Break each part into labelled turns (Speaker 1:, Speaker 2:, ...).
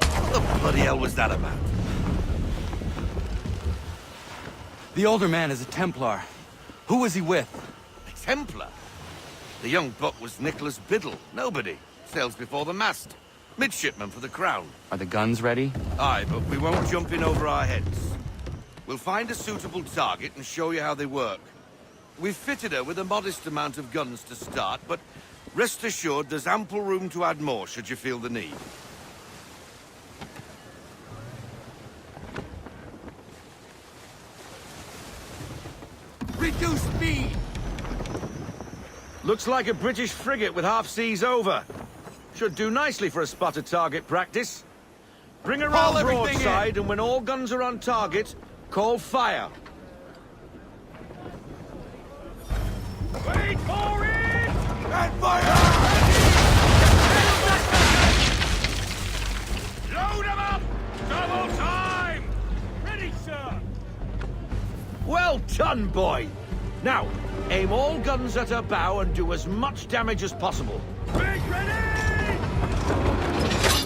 Speaker 1: What the bloody hell was that about?
Speaker 2: The older man is a Templar. Who was he with?
Speaker 1: A Templar? The young buck was Nicholas Biddle. Nobody. Sails before the mast. Midshipman for the Crown.
Speaker 2: Are the guns ready?
Speaker 1: Aye, but we won't jump in over our heads. We'll find a suitable target and show you how they work. We've fitted her with a modest amount of guns to start, but rest assured there's ample room to add more should you feel the need.
Speaker 3: Reduce speed!
Speaker 1: Looks like a British frigate with half seas over. Should do nicely for a spotted target practice. Bring around broadside, and when all guns are on target, call fire.
Speaker 3: Wait for it! And fire! Load them up! Double time! Ready, sir!
Speaker 1: Well done, boy! Now, aim all guns at her bow and do as much damage as possible.
Speaker 3: Big ready!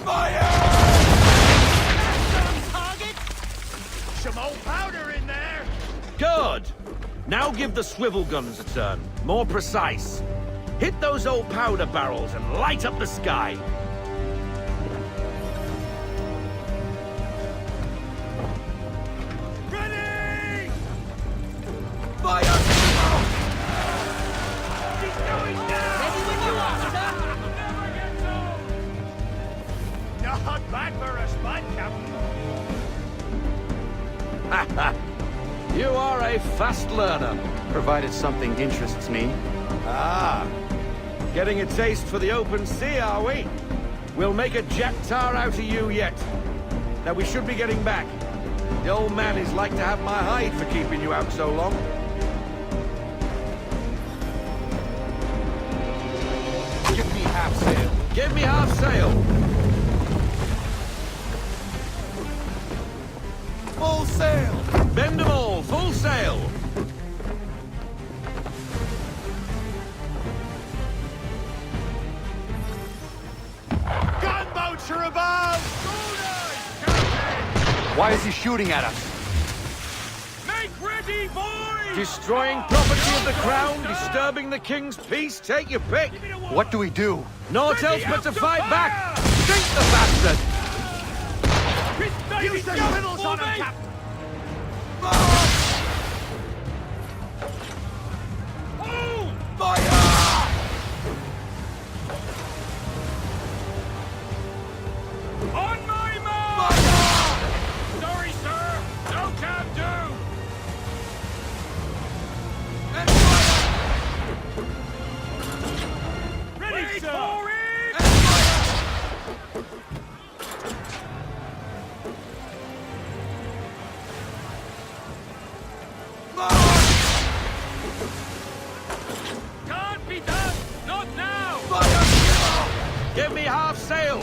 Speaker 3: Fire! Target! Some old powder in there!
Speaker 1: Good! Now give the swivel guns a turn. More precise. Hit those old powder barrels and light up the sky.
Speaker 3: Ready!
Speaker 1: Fire!
Speaker 3: She's going down! Ready when you are, sir! Never gets old! Not bad for a spot, Captain.
Speaker 1: You are a fast learner.
Speaker 2: Provided something interests me.
Speaker 1: Ah. Getting a taste for the open sea, are we? We'll make a jack tar out of you yet. Now we should be getting back. The old man is like to have my hide for keeping you out so long.
Speaker 3: Give me half sail.
Speaker 1: Give me half sail.
Speaker 3: Full sail!
Speaker 1: Bend them all, full sail.
Speaker 3: Gunboats are above! Schooners, Captain!
Speaker 2: Why is he shooting at us?
Speaker 3: Make ready, boys!
Speaker 1: Destroying property of the crown, disturbing the king's peace, take your pick.
Speaker 2: What do we do?
Speaker 1: Naught else but to fight back. Shoot the bastard!
Speaker 3: Use the riddles on him, Captain! Oh! Fire! On my mark! Fire! Sorry, sir. No can do. And fire! Ready, wait sir. For it! And fire! Can't be done! Not now! Fire!
Speaker 1: Give me half sail.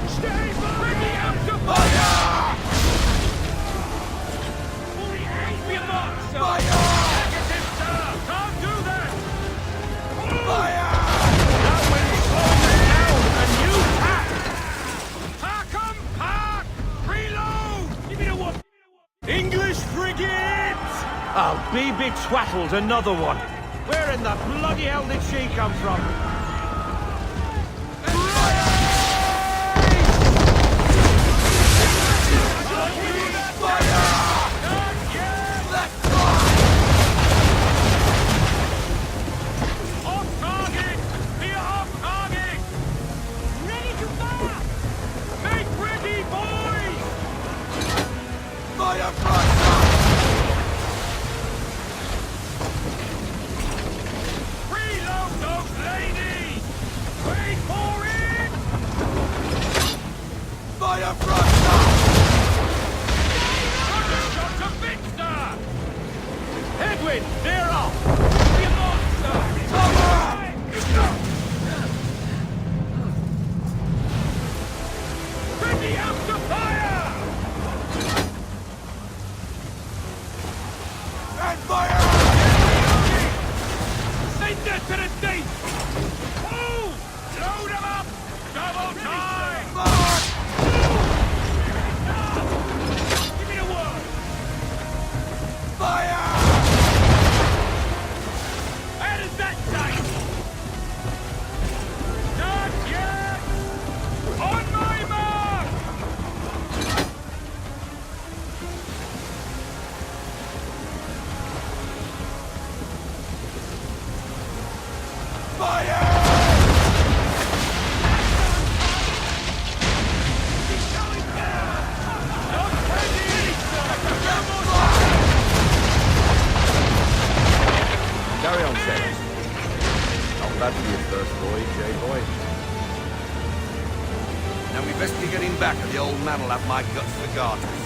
Speaker 3: Stay back! Ready out to fire! Be a mark, sir! Fire! Negative, sir! Can't do that! Fire!
Speaker 1: Now when we slow them down, a new tack.
Speaker 3: Pack 'em! Pack! Reload! Give me the one! English frigate!
Speaker 1: I'll be betwattled, another one. Where in the bloody hell did she come from?
Speaker 3: Off target! Be off target! Ready to fire! Make ready, boys! Fire Reload those ladies! Wait for it! Fire shot to Victor!
Speaker 1: Headwind, veer off.
Speaker 3: Be a monster! Ready out to fire!
Speaker 4: boy, J-boy.
Speaker 1: Now we best be getting back, or the old man will have my guts for garters.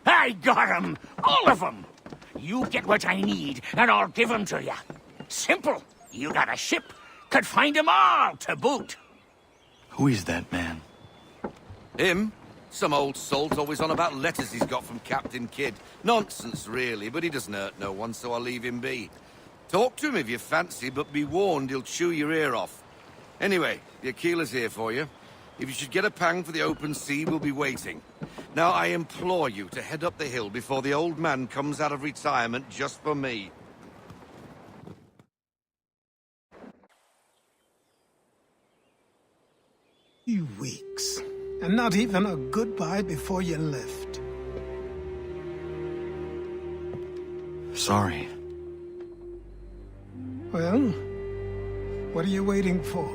Speaker 5: I got 'em! All of 'em! You get what I need, and I'll give 'em to you. Simple. You got a ship. Could find 'em all to boot.
Speaker 2: Who is that man?
Speaker 1: Him? Some old salt always on about letters he's got from Captain Kidd. Nonsense, really, but he doesn't hurt no one, so I'll leave him be. Talk to him if you fancy, but be warned he'll chew your ear off. Anyway, the Aquila's here for you. If you should get a pang for the open sea, we'll be waiting. Now, I implore you to head up the hill before the old man comes out of retirement just for me.
Speaker 6: You weeks. And not even a goodbye before you left.
Speaker 2: Sorry.
Speaker 6: Well, what are you waiting for?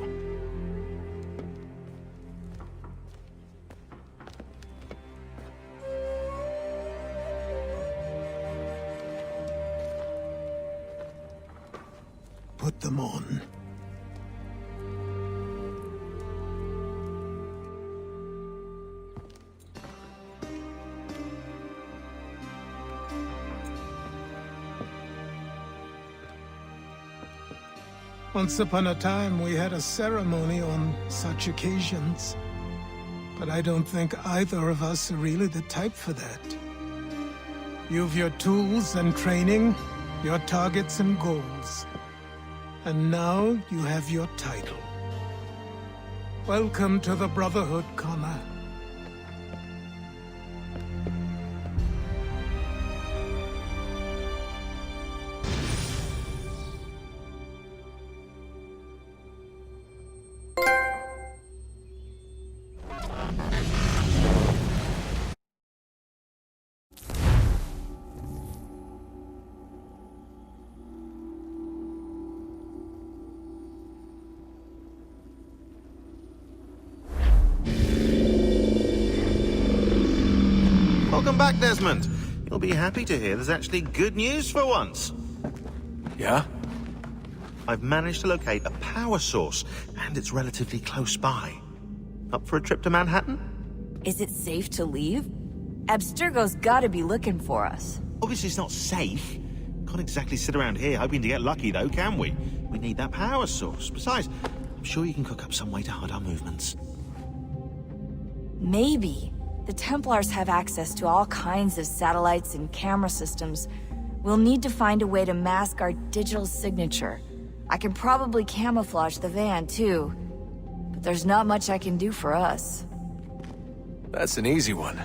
Speaker 6: Put them on. Once upon a time, we had a ceremony on such occasions. But I don't think either of us are really the type for that. You've your tools and training, your targets and goals. And now you have your title. Welcome to the Brotherhood, Connor.
Speaker 4: Welcome back, Desmond. You'll be happy to hear there's actually good news for once.
Speaker 2: Yeah?
Speaker 4: I've managed to locate a power source, and it's relatively close by. Up for a trip to Manhattan?
Speaker 7: Is it safe to leave? Abstergo's gotta be looking for us.
Speaker 4: Obviously it's not safe. Can't exactly sit around here hoping to get lucky, though, can we? We need that power source. Besides, I'm sure you can cook up some way to hide our movements.
Speaker 7: Maybe. The Templars have access to all kinds of satellites and camera systems. We'll need to find a way to mask our digital signature. I can probably camouflage the van, too. But there's not much I can do for us.
Speaker 8: That's an easy one.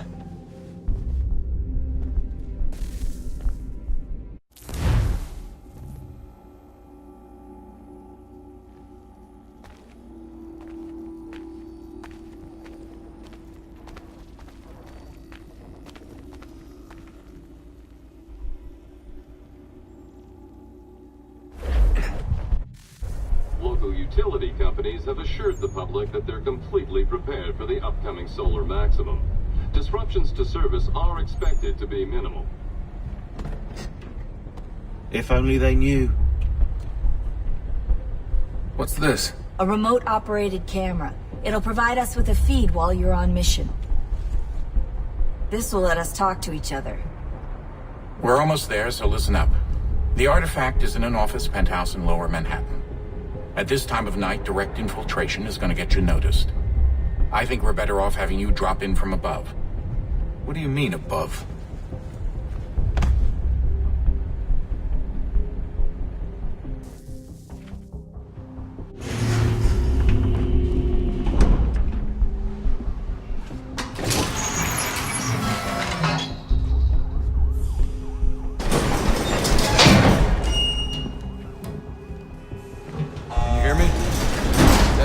Speaker 9: Local utility companies have assured the public that they're completely prepared for the upcoming solar maximum. Disruptions to service are expected to be minimal.
Speaker 4: If only they knew.
Speaker 8: What's this?
Speaker 7: A remote-operated camera. It'll provide us with a feed while you're on mission. This will let us talk to each other.
Speaker 10: We're almost there, so listen up. The artifact is in an office penthouse in Lower Manhattan. At this time of night, direct infiltration is going to get you noticed. I think we're better off having you drop in from above.
Speaker 8: What do you mean, above?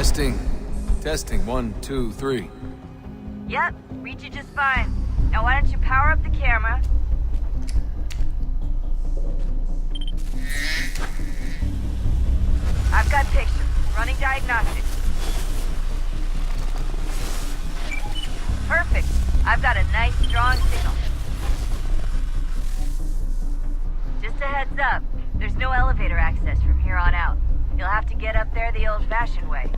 Speaker 8: Testing. Testing. 1, 2, 3.
Speaker 7: Yep, read you just fine. Now why don't you power up the camera? I've got pictures. Running diagnostics. Perfect. I've got a nice, strong signal. Just a heads up, there's no elevator access from here on out. You'll have to get up there the old-fashioned way.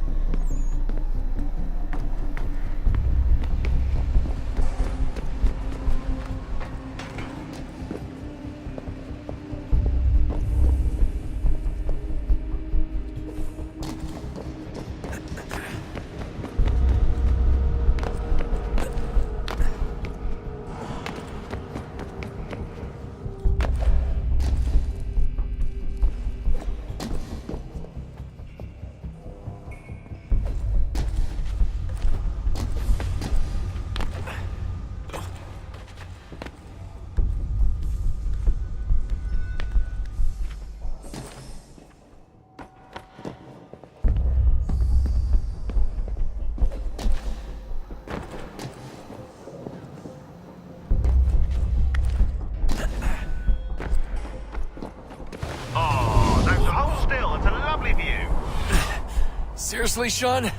Speaker 8: Seriously, Sean?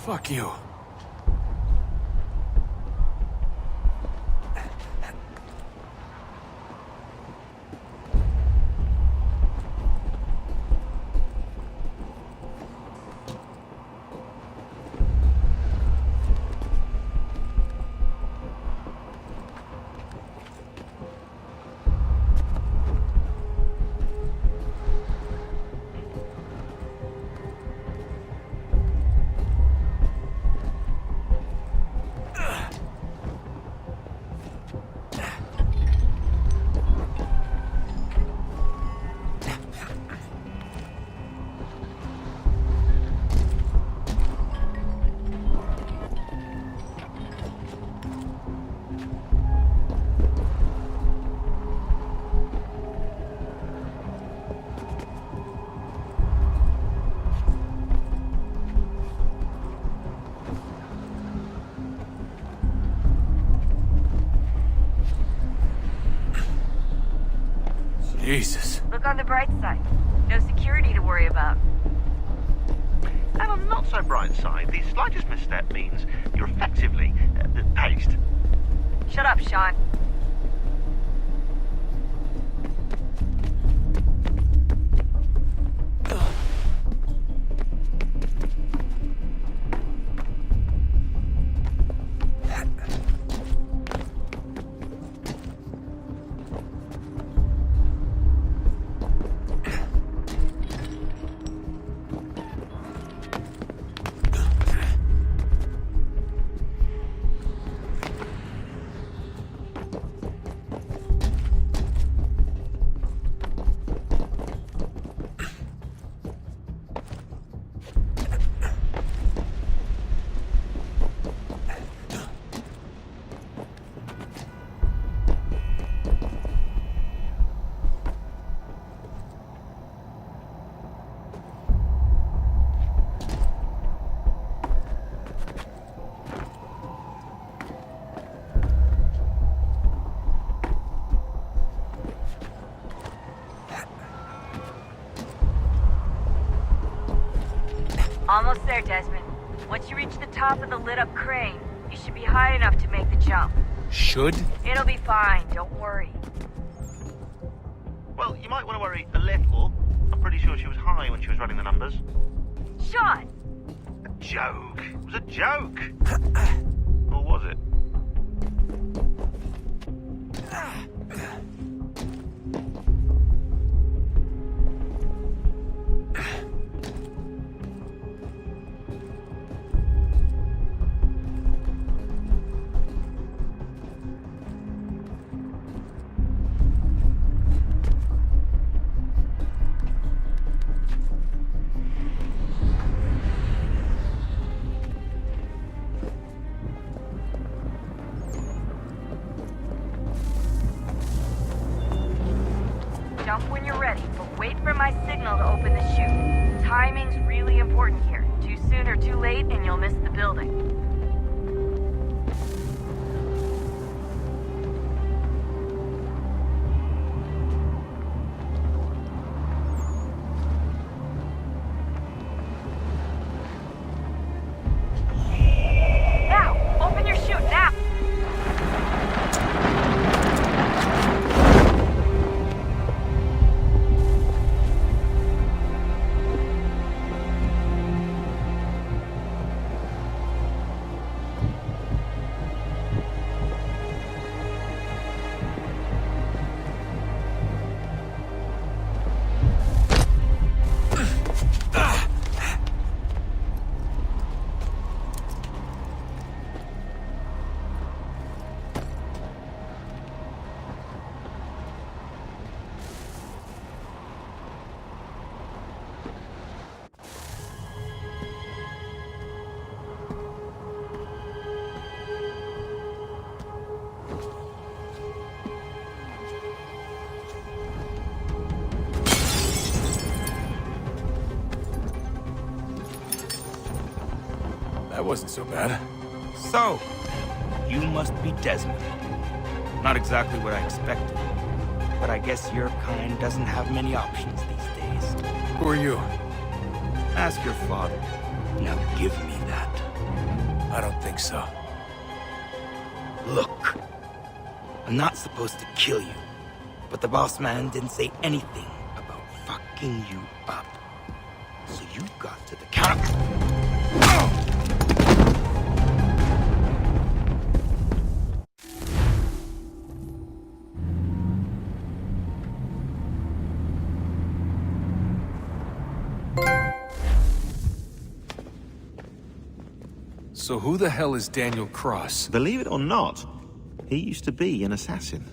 Speaker 8: Fuck you. Jesus.
Speaker 7: Look on the bright side. No security to worry about.
Speaker 4: And on the not so bright side, the slightest misstep means you're effectively paced.
Speaker 7: Shut up, Sean. Almost there, Desmond. Once you reach the top of the lit-up crane, you should be high enough to make the jump.
Speaker 8: Should?
Speaker 7: It'll be fine, don't worry.
Speaker 4: Well, you might want to worry a little. I'm pretty sure she was high when she was running the numbers.
Speaker 7: Sean!
Speaker 4: A joke. It was a joke. Or was it?
Speaker 7: Jump when you're ready, but wait for my signal to open the chute. Timing's really important here. 2 wait and you'll miss the building. Now! Open your chute, now!
Speaker 8: That wasn't so bad.
Speaker 11: So, you must be Desmond. Not exactly what I expected. But I guess your kind doesn't have many options these days.
Speaker 8: Who are you?
Speaker 11: Ask your father. Now give me that.
Speaker 8: I don't think so.
Speaker 11: Look. I'm not supposed to kill you. But the boss man didn't say anything about fucking you up. So you got to the counter.
Speaker 8: So who the hell is Daniel Cross?
Speaker 4: Believe it or not, he used to be an assassin.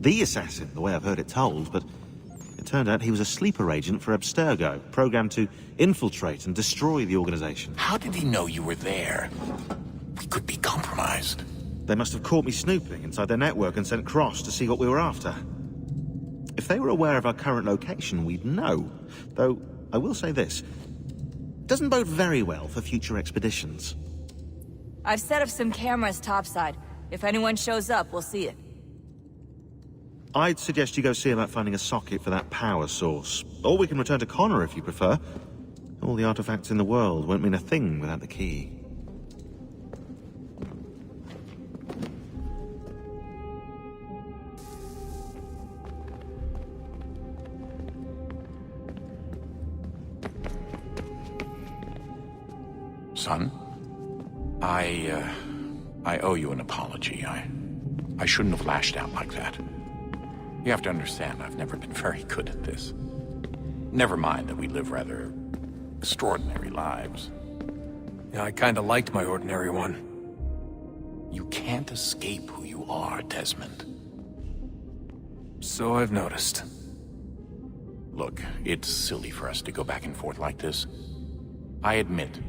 Speaker 4: The assassin, the way I've heard it told, but it turned out he was a sleeper agent for Abstergo, programmed to infiltrate and destroy the organization.
Speaker 10: How did he know you were there? We could be compromised.
Speaker 4: They must have caught me snooping inside their network and sent Cross to see what we were after. If they were aware of our current location, we'd know. Though, I will say this. Doesn't bode very well for future expeditions.
Speaker 7: I've set up some cameras topside. If anyone shows up, we'll see it.
Speaker 4: I'd suggest you go see about finding a socket for that power source. Or we can return to Connor if you prefer. All the artifacts in the world won't mean a thing without the key.
Speaker 10: Son, I owe you an apology. I shouldn't have lashed out like that. You have to understand, I've never been very good at this. Never mind that we live rather extraordinary lives.
Speaker 8: Yeah, I kinda liked my ordinary one.
Speaker 10: You can't escape who you are, Desmond.
Speaker 8: So I've noticed.
Speaker 10: Look, it's silly for us to go back and forth like this. I admit,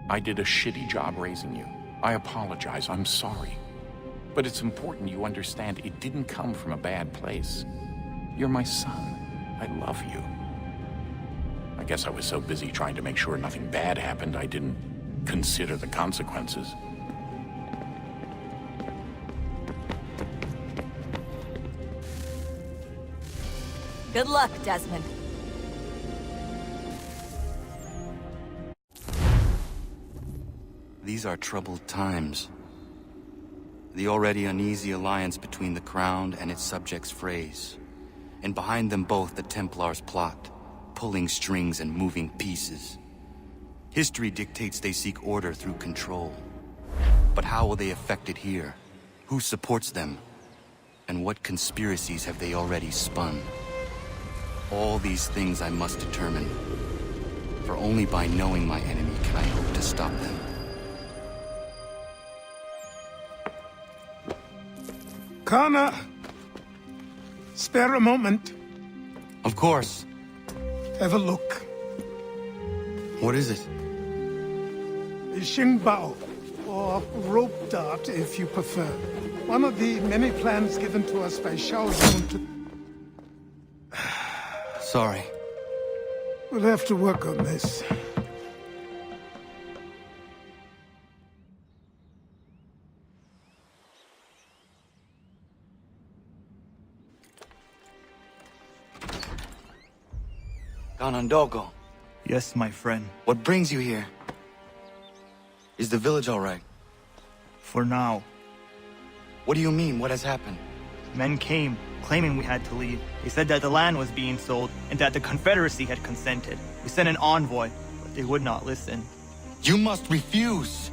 Speaker 10: I did a shitty job raising you. I apologize, I'm sorry. But it's important you understand it didn't come from a bad place. You're my son. I love you. I guess I was so busy trying to make sure nothing bad happened, I didn't consider the consequences.
Speaker 7: Good luck, Desmond.
Speaker 2: These are troubled times. The already uneasy alliance between the Crown and its subjects frays. And behind them both the Templars plot, pulling strings and moving pieces. History dictates they seek order through control. But how will they affect it here? Who supports them? And what conspiracies have they already spun? All these things I must determine. For only by knowing my enemy can I hope to stop them.
Speaker 6: Connor! Spare a moment.
Speaker 2: Of course.
Speaker 6: Have a look.
Speaker 2: What is it?
Speaker 6: The Xingbao, or rope dart if you prefer. One of the many plans given to us by Shao Zun to...
Speaker 2: Sorry.
Speaker 6: We'll have to work on this.
Speaker 2: Ganondogo,
Speaker 12: Yes, my friend.
Speaker 2: what brings you here? Is the village all right?
Speaker 12: For now.
Speaker 2: What do you mean? What has happened?
Speaker 12: Men came, claiming we had to leave. They said that the land was being sold, and that the Confederacy had consented. We sent an envoy, but they would not listen.
Speaker 2: You must refuse!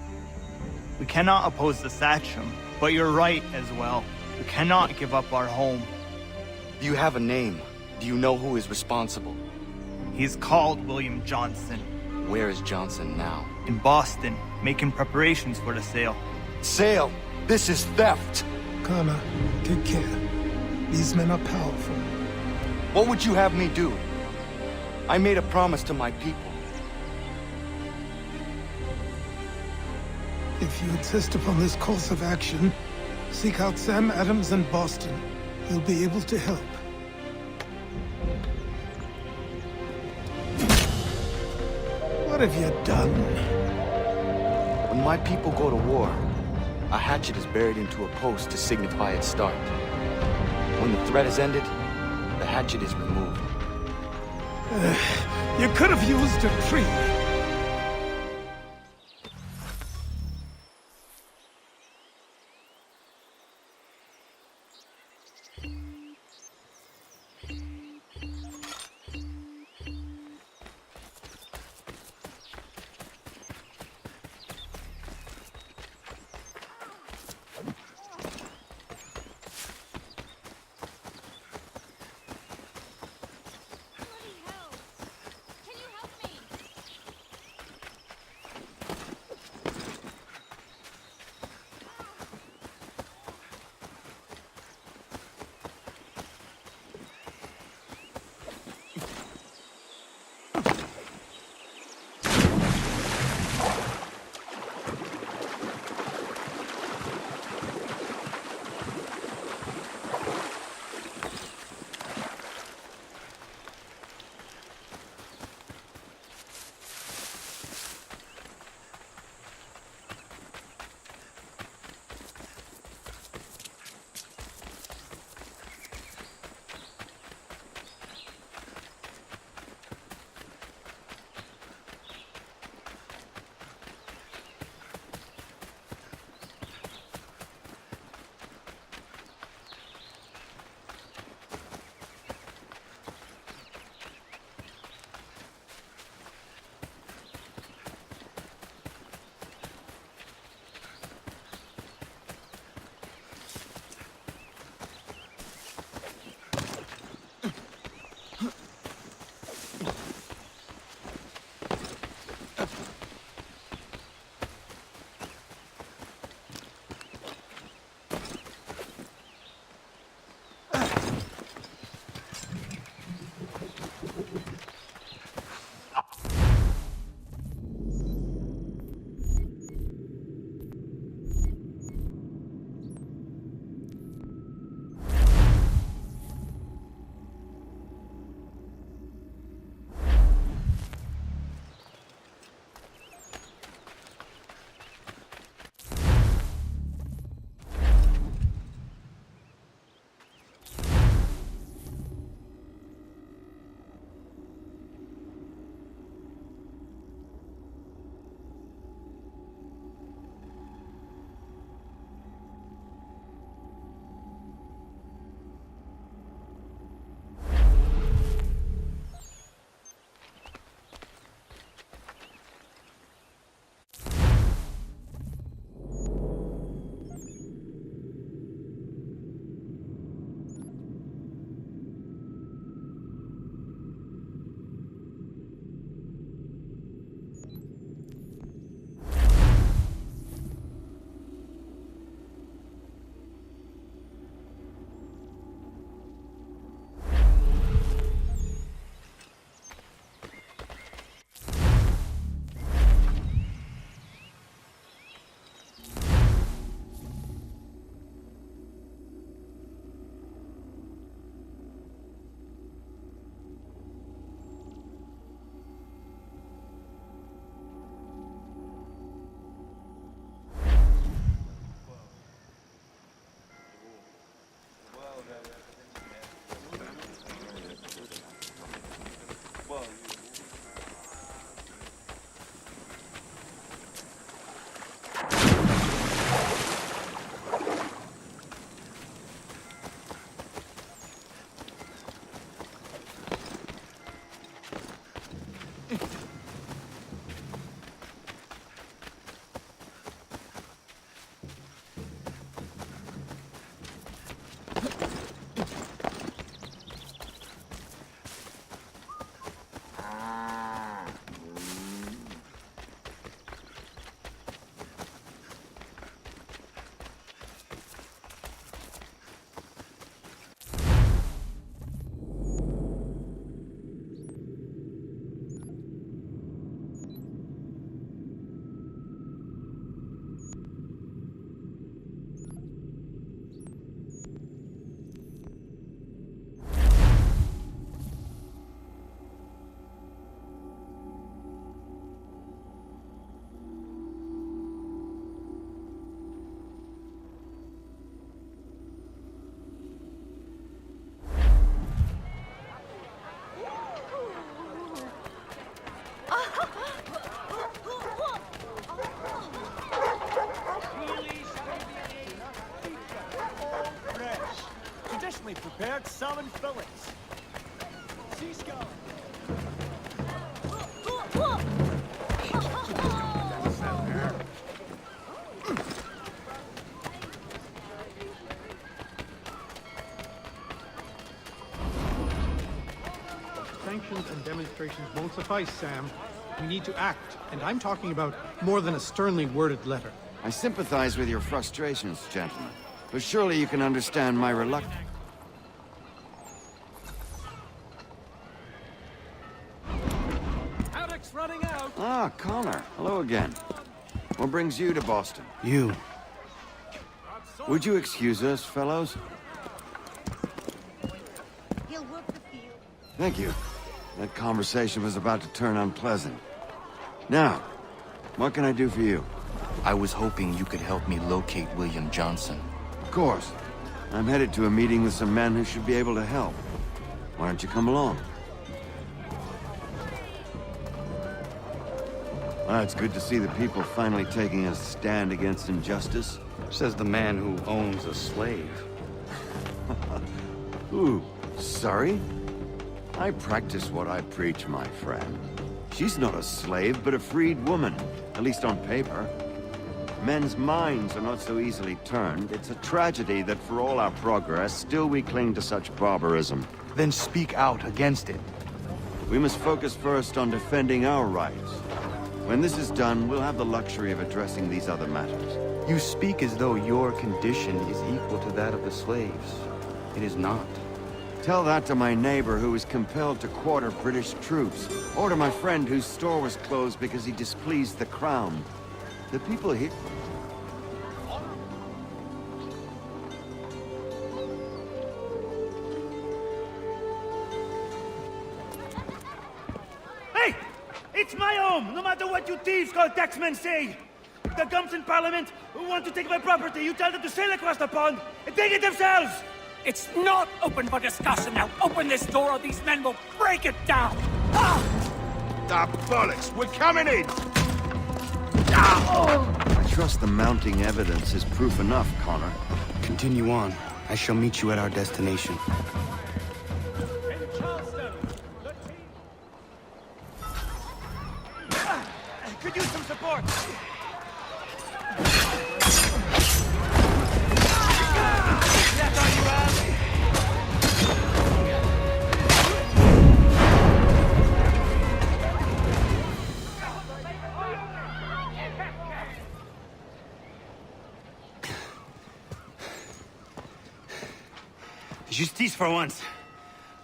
Speaker 12: We cannot oppose the Sachem, but you're right as well. We cannot give up our home.
Speaker 2: Do you have a name? Do you know who is responsible?
Speaker 12: He is called William Johnson.
Speaker 2: Where is Johnson now?
Speaker 12: In Boston, making preparations for the sale.
Speaker 2: Sale! This is theft!
Speaker 6: Connor, take care. These men are powerful.
Speaker 2: What would you have me do? I made a promise to my people.
Speaker 6: If you insist upon this course of action, seek out Sam Adams in Boston. He'll be able to help. What have you done?
Speaker 2: When my people go to war, a hatchet is buried into a post to signify its start. When the threat is ended, the hatchet is removed.
Speaker 6: You could have used a tree.
Speaker 3: Prepared salmon fillets. Sea scallop.
Speaker 13: Sanctions and demonstrations won't suffice, Sam. We need to act, and I'm talking about more than a sternly worded letter.
Speaker 14: I sympathize with your frustrations, gentlemen, but surely you can understand my reluctance.
Speaker 3: Haddock's running out.
Speaker 14: Ah, Connor. Hello again. What brings you to Boston?
Speaker 2: You.
Speaker 14: Would you excuse us, fellows?
Speaker 15: He'll work the field.
Speaker 14: Thank you. That conversation was about to turn unpleasant. Now, what can I do for you?
Speaker 2: I was hoping you could help me locate William Johnson.
Speaker 14: Of course. I'm headed to a meeting with some men who should be able to help. Why don't you come along? Well, it's good to see the people finally taking a stand against injustice.
Speaker 2: Says the man who owns a slave.
Speaker 14: Ooh, sorry? I practice what I preach, my friend. She's not a slave, but a freed woman, at least on paper. Men's minds are not so easily turned. It's a tragedy that for all our progress, still we cling to such barbarism.
Speaker 2: Then speak out against it.
Speaker 14: We must focus first on defending our rights. When this is done, we'll have the luxury of addressing these other matters.
Speaker 2: You speak as though your condition is equal to that of the slaves. It is not.
Speaker 14: Tell that to my neighbor who was compelled to quarter British troops, or to my friend whose store was closed because he displeased the crown. The people here...
Speaker 3: Hey! It's my home, no matter what you thieves called taxmen say! The gums in Parliament who want to take my property, you tell them to sail across the pond and take it themselves!
Speaker 5: It's not open for discussion now. Open this door or these men will break it down. Ah!
Speaker 14: Ah, bollocks! We're coming in! I trust the mounting evidence is proof enough, Connor.
Speaker 2: Continue on. I shall meet you at our destination.
Speaker 3: Could use some support!
Speaker 16: Justice for once.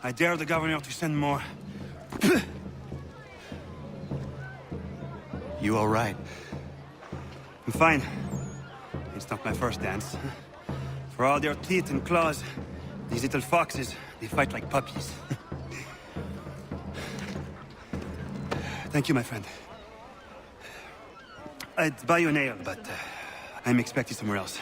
Speaker 16: I dare the governor to send more.
Speaker 2: You all right?
Speaker 16: I'm fine. It's not my first dance. For all their teeth and claws, these little foxes, they fight like puppies. Thank you, my friend. I'd buy you an ale, but I'm expecting somewhere else.